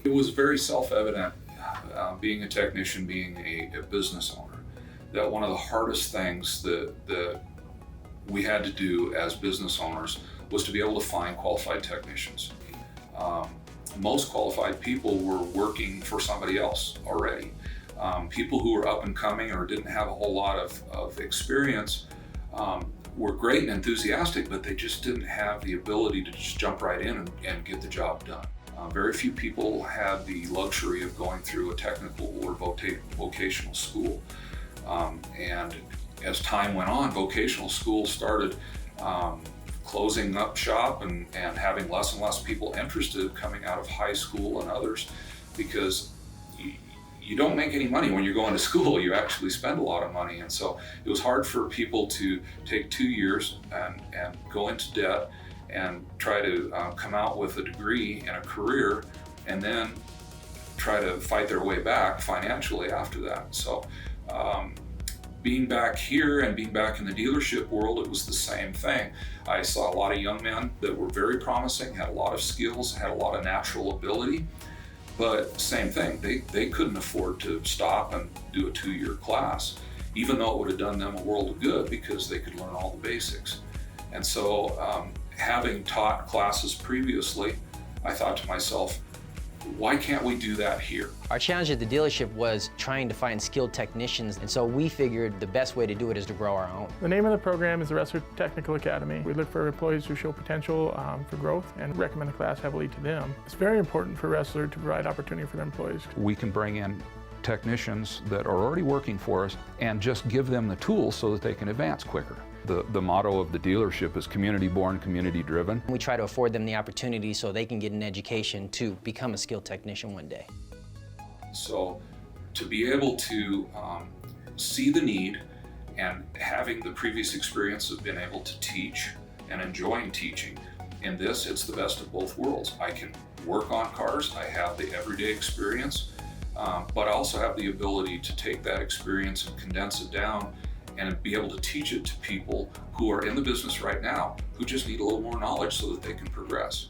It was very self-evident, being a technician, being a business owner, that one of the hardest things that we had to do as business owners was to be able to find qualified technicians. Most qualified people were working for somebody else already. People who were up and coming or didn't have a whole lot of experience were great and enthusiastic, but they just didn't have the ability to just jump right in and get the job done. Very few people had the luxury of going through a technical or vocational school. And as time went on, vocational schools started closing up shop and having less and less people interested coming out of high school and others, because you don't make any money when you're going to school. You actually spend a lot of money. And so it was hard for people to take 2 years and go into debt and try to come out with a degree and a career, and then try to fight their way back financially after that. So being back here and being back in the dealership world, it was the same thing. I saw a lot of young men that were very promising, had a lot of skills, had a lot of natural ability, but same thing, they couldn't afford to stop and do a 2-year class, even though it would have done them a world of good because they could learn all the basics. And so having taught classes previously, I thought to myself, why can't we do that here? Our challenge at the dealership was trying to find skilled technicians, and so we figured the best way to do it is to grow our own. The name of the program is the Ressler Technical Academy. We look for employees who show potential for growth and recommend the class heavily to them. It's very important for Ressler to provide opportunity for their employees. We can bring in technicians that are already working for us and just give them the tools so that they can advance quicker. The motto of the dealership is community-born, community-driven. We try to afford them the opportunity so they can get an education to become a skilled technician one day. So to be able to see the need, and having the previous experience of being able to teach and enjoying teaching, in this it's the best of both worlds. I can work on cars, I have the everyday experience, but I also have the ability to take that experience and condense it down and be able to teach it to people who are in the business right now, who just need a little more knowledge so that they can progress.